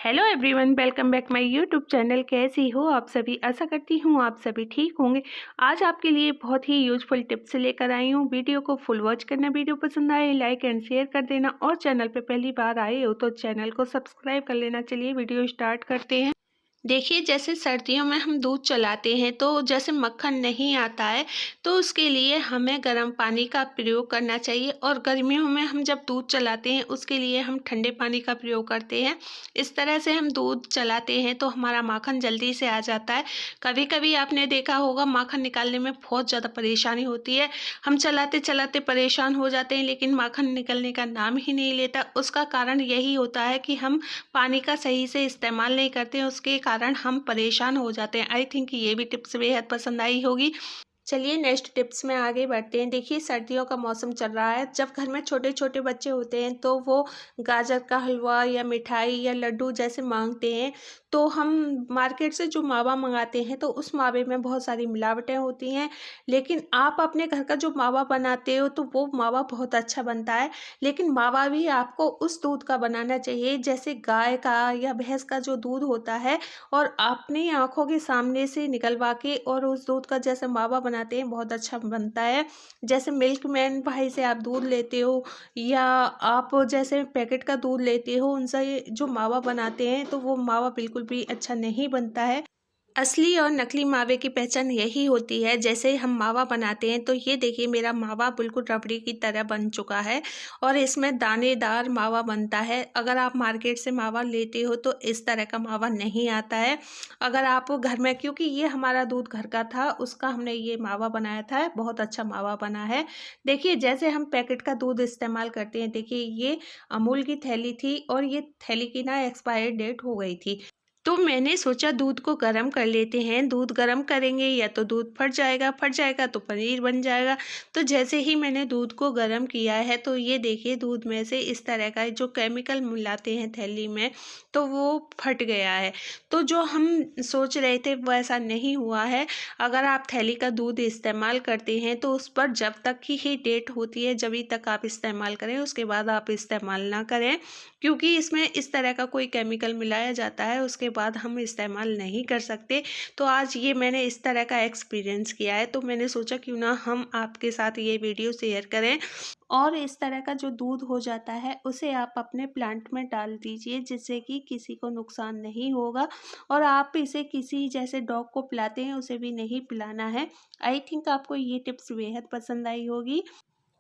Hello everyone, welcome back my YouTube channel. कैसी हो आप सभी? आशा करती हूँ आप सभी ठीक होंगे। आज आपके लिए बहुत ही यूजफुल टिप्स लेकर आई हूँ। वीडियो को फुल वॉच करना, वीडियो पसंद आए लाइक एंड शेयर कर देना और चैनल पे पहली बार आए हो तो चैनल को सब्सक्राइब कर लेना। चलिए वीडियो स्टार्ट करते हैं। देखिए, जैसे सर्दियों में हम दूध चलाते हैं तो जैसे मक्खन नहीं आता है, तो उसके लिए हमें गर्म पानी का प्रयोग करना चाहिए। और गर्मियों में हम जब दूध चलाते हैं उसके लिए हम ठंडे पानी का प्रयोग करते हैं। इस तरह से हम दूध चलाते हैं तो हमारा माखन जल्दी से आ जाता है। कभी कभी आपने देखा होगा माखन निकालने में बहुत ज़्यादा परेशानी होती है। हम चलाते चलाते परेशान हो जाते हैं लेकिन माखन निकलने का नाम ही नहीं लेता। उसका कारण यही होता है कि हम पानी का सही से इस्तेमाल नहीं करते हैं, उसके कारण हम परेशान हो जाते हैं। आई थिंक ये भी टिप्स बेहद पसंद आई होगी। चलिए नेक्स्ट टिप्स में आगे बढ़ते हैं। देखिए, सर्दियों का मौसम चल रहा है। जब घर में छोटे छोटे बच्चे होते हैं तो वो गाजर का हलवा या मिठाई या लड्डू जैसे मांगते हैं, तो हम मार्केट से जो मावा मंगाते हैं तो उस मावे में बहुत सारी मिलावटें होती हैं। लेकिन आप अपने घर का जो मावा बनाते हो तो वो मावा बहुत अच्छा बनता है। लेकिन मावा भी आपको उस दूध का बनाना चाहिए जैसे गाय का या भैंस का जो दूध होता है, और अपनी आँखों के सामने से निकलवा के और उस दूध का जैसे मावा बनाते हैं बहुत अच्छा बनता है। जैसे मिल्कमैन भाई से आप दूध लेते हो या आप जैसे पैकेट का दूध लेते हो, उनसे जो मावा बनाते हैं तो वो मावा बिल्कुल भी अच्छा नहीं बनता है। असली और नकली मावे की पहचान यही होती है। जैसे हम मावा बनाते हैं तो ये देखिए, मेरा मावा बिल्कुल रबड़ी की तरह बन चुका है और इसमें दानेदार मावा बनता है। अगर आप मार्केट से मावा लेते हो तो इस तरह का मावा नहीं आता है। अगर आप घर में, क्योंकि ये हमारा दूध घर का था, उसका हमने ये मावा बनाया था, बहुत अच्छा मावा बना है। देखिए, जैसे हम पैकेट का दूध इस्तेमाल करते हैं, देखिए ये अमूल की थैली थी और ये थैली की ना एक्सपायरी डेट हो गई थी। तो मैंने सोचा दूध को गर्म कर लेते हैं। दूध गर्म करेंगे या तो दूध फट जाएगा तो पनीर बन जाएगा। तो जैसे ही मैंने दूध को गर्म किया है तो ये देखिए, दूध में से इस तरह का जो केमिकल मिलाते हैं थैली में, तो वो फट गया है। तो जो हम सोच रहे थे वैसा नहीं हुआ है। अगर आप थैली का दूध इस्तेमाल करते हैं तो उस पर जब तक की ही डेट होती है जब तक आप इस्तेमाल करें, उसके बाद आप इस्तेमाल ना करें, क्योंकि इसमें इस तरह का कोई केमिकल मिलाया जाता है, उसके बाद हम इस्तेमाल नहीं कर सकते। तो आज ये मैंने इस तरह का एक्सपीरियंस किया है, तो मैंने सोचा क्यों ना हम आपके साथ ये वीडियो शेयर करें। और इस तरह का जो दूध हो जाता है उसे आप अपने प्लांट में डाल दीजिए, जिससे कि किसी को नुकसान नहीं होगा। और आप इसे किसी जैसे डॉग को पिलाते हैं उसे भी नहीं पिलाना है। आई थिंक आपको ये टिप्स बेहद पसंद आई होगी।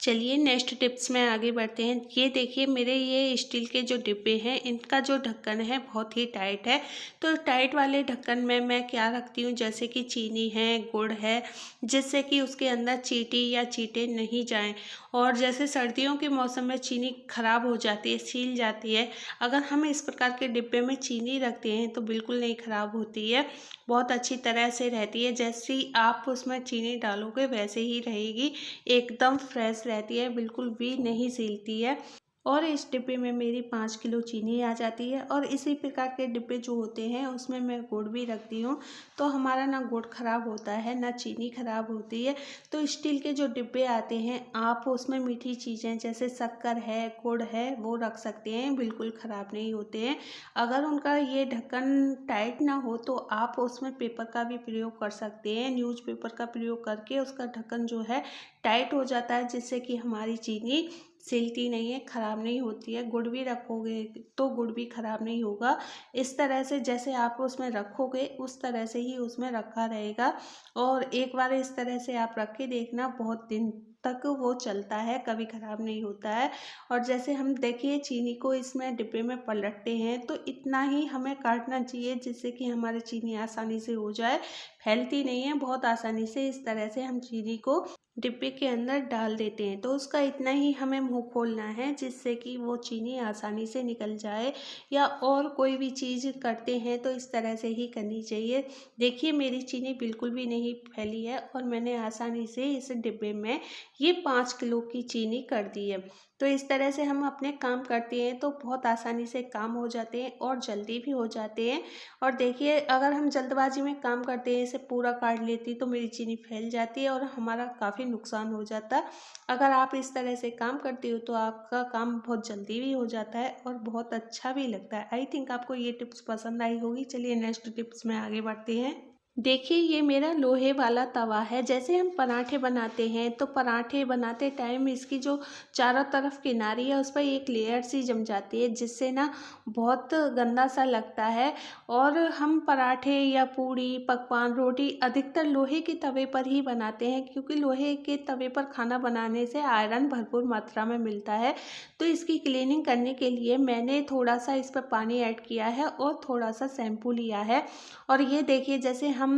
चलिए नेक्स्ट टिप्स में आगे बढ़ते हैं। ये देखिए, मेरे ये स्टील के जो डिब्बे हैं इनका जो ढक्कन है बहुत ही टाइट है। तो टाइट वाले ढक्कन में मैं क्या रखती हूँ, जैसे कि चीनी है, गुड़ है, जिससे कि उसके अंदर चींटी या चींटे नहीं जाएं। और जैसे सर्दियों के मौसम में चीनी खराब हो जाती है, सील जाती है, अगर हम इस प्रकार के डिब्बे में चीनी रखते हैं तो बिल्कुल नहीं खराब होती है, बहुत अच्छी तरह से रहती है। जैसी आप उसमें चीनी डालोगे वैसे ही रहेगी, एकदम फ्रेश रहती है, बिल्कुल भी नहीं सीलती है। और इस डिब्बे में मेरी 5 किलो चीनी आ जाती है। और इसी प्रकार के डिब्बे जो होते हैं उसमें मैं गुड़ भी रखती हूँ, तो हमारा ना गुड़ खराब होता है ना चीनी खराब होती है। तो स्टील के जो डिब्बे आते हैं आप उसमें मीठी चीज़ें जैसे शक्कर है, गुड़ है, वो रख सकते हैं, बिल्कुल ख़राब नहीं होते हैं। अगर उनका ये ढक्कन टाइट ना हो तो आप उसमें पेपर का भी प्रयोग कर सकते हैं। न्यूज़पेपर का प्रयोग करके उसका ढक्कन जो है टाइट हो जाता है, जिससे कि हमारी चीनी सिलती नहीं है, ख़राब नहीं होती है। गुड़ भी रखोगे तो गुड़ भी ख़राब नहीं होगा। इस तरह से जैसे आप उसमें रखोगे उस तरह से ही उसमें रखा रहेगा। और एक बार इस तरह से आप रख के देखना, बहुत दिन तक वो चलता है, कभी ख़राब नहीं होता है। और जैसे हम देखिए चीनी को इसमें डिब्बे में पलटते हैं तो इतना ही हमें काटना चाहिए जिससे कि हमारी चीनी आसानी से हो जाए, फैलती नहीं है, बहुत आसानी से इस तरह से हम चीनी को डिब्बे के अंदर डाल देते हैं। तो उसका इतना ही हमें मुंह खोलना है जिससे कि वो चीनी आसानी से निकल जाए। या और कोई भी चीज़ करते हैं तो इस तरह से ही करनी चाहिए। देखिए, मेरी चीनी बिल्कुल भी नहीं फैली है और मैंने आसानी से इस डिब्बे में ये 5 किलो की चीनी कर दी है। तो इस तरह से हम अपने काम करते हैं तो बहुत आसानी से काम हो जाते हैं और जल्दी भी हो जाते हैं। और देखिए, अगर हम जल्दबाजी में काम करते हैं, इसे पूरा काट लेती तो मेरी चीनी फैल जाती है और हमारा काफ़ी नुकसान हो जाता। अगर आप इस तरह से काम करती हो तो आपका काम बहुत जल्दी भी हो जाता है और बहुत अच्छा भी लगता है। आई थिंक आपको ये टिप्स पसंद आई होगी। चलिए नेक्स्ट टिप्स में आगे बढ़ते हैं। देखिए, ये मेरा लोहे वाला तवा है। जैसे हम पराठे बनाते हैं तो पराठे बनाते टाइम इसकी जो चारों तरफ किनारी है उस पर एक लेयर सी जम जाती है, जिससे ना बहुत गंदा सा लगता है। और हम पराठे या पूड़ी पकवान रोटी अधिकतर लोहे के तवे पर ही बनाते हैं, क्योंकि लोहे के तवे पर खाना बनाने से आयरन भरपूर मात्रा में मिलता है। तो इसकी क्लीनिंग करने के लिए मैंने थोड़ा सा इस पर पानी ऐड किया है और थोड़ा सा शैम्पू लिया है। और ये देखिए, जैसे हम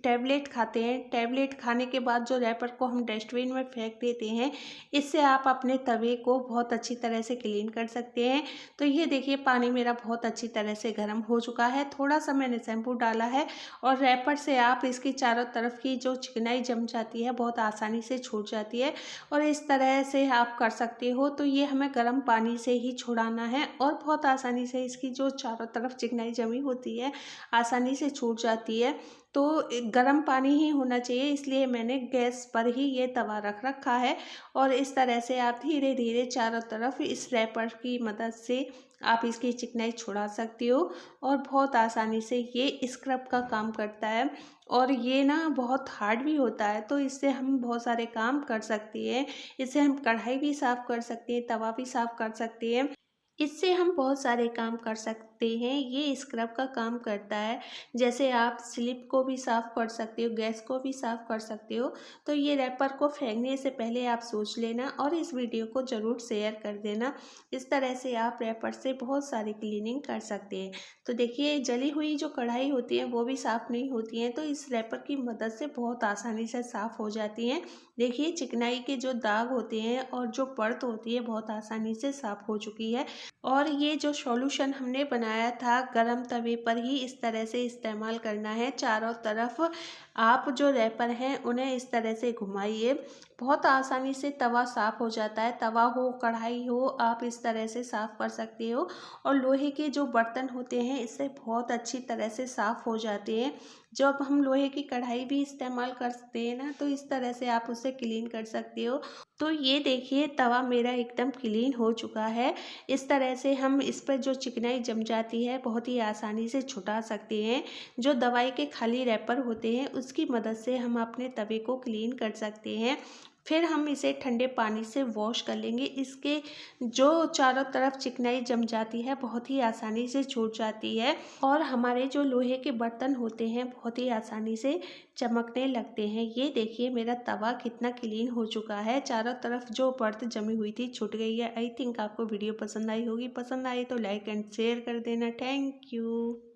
टैबलेट खाते हैं, टैबलेट खाने के बाद जो रैपर को हम डस्टबिन में फेंक देते हैं, इससे आप अपने तवे को बहुत अच्छी तरह से क्लीन कर सकते हैं। तो ये देखिए, पानी मेरा बहुत अच्छी तरह से गर्म हो चुका है। थोड़ा सा मैंने शैम्पू डाला है और रैपर से आप इसकी चारों तरफ की जो चिकनाई जम जाती है बहुत आसानी से छूट जाती है। और इस तरह से आप कर सकते हो। तो ये हमें गर्म पानी से ही छुड़ाना है और बहुत आसानी से इसकी जो चारों तरफ चिकनाई जमी होती है आसानी से छूट जाती है। तो गर्म पानी ही होना चाहिए, इसलिए मैंने गैस पर ही ये तवा रख रखा है। और इस तरह से आप धीरे धीरे चारों तरफ इस रैपर की मदद से आप इसकी चिकनाई छुड़ा सकती हो और बहुत आसानी से ये स्क्रब का काम करता है। और ये ना बहुत हार्ड भी होता है, तो इससे हम बहुत सारे काम कर सकते हैं। इससे हम कढ़ाई भी साफ़ कर सकते हैं, तवा भी साफ़ कर सकते हैं। इससे हम बहुत सारे काम कर सकते हैं। ये स्क्रब का काम करता है। जैसे आप स्लिप को भी साफ़ कर सकते हो, गैस को भी साफ़ कर सकते हो। तो ये रैपर को फेंकने से पहले आप सोच लेना और इस वीडियो को ज़रूर शेयर कर देना। इस तरह से आप रैपर से बहुत सारी क्लीनिंग कर सकते हैं। तो देखिए, जली हुई जो कढ़ाई होती है वो भी साफ़ नहीं होती हैं, तो इस रैपर की मदद से बहुत आसानी से साफ़ हो जाती हैं। देखिए, चिकनाई के जो दाग होते हैं और जो परत होती है बहुत आसानी से साफ़ हो चुकी है। और ये जो सॉल्यूशन हमने बनाया था, गरम तवे पर ही इस तरह से इस्तेमाल करना है। चारों तरफ आप जो रैपर हैं उन्हें इस तरह से घुमाइए, बहुत आसानी से तवा साफ़ हो जाता है। तवा हो कढ़ाई हो, आप इस तरह से साफ़ कर सकते हो। और लोहे के जो बर्तन होते हैं इससे बहुत अच्छी तरह से साफ़ हो जाते हैं। जब हम लोहे की कढ़ाई भी इस्तेमाल करते हैं ना, तो इस तरह से आप उसे क्लीन कर सकते हो। तो ये देखिए, तवा मेरा एकदम क्लीन हो चुका है। इस तरह से हम इस पर जो चिकनाई जम जाती है बहुत ही आसानी से छुटा सकते हैं। जो दवाई के खाली रैपर होते हैं उसकी मदद से हम अपने तवे को क्लीन कर सकते हैं। फिर हम इसे ठंडे पानी से वॉश कर लेंगे। इसके जो चारों तरफ चिकनाई जम जाती है बहुत ही आसानी से छूट जाती है और हमारे जो लोहे के बर्तन होते हैं बहुत ही आसानी से चमकने लगते हैं। ये देखिए, मेरा तवा कितना क्लीन हो चुका है। चारों तरफ जो परत जमी हुई थी छूट गई है। आई थिंक आपको वीडियो पसंद आई होगी। पसंद आई तो लाइक एंड शेयर कर देना। Thank you.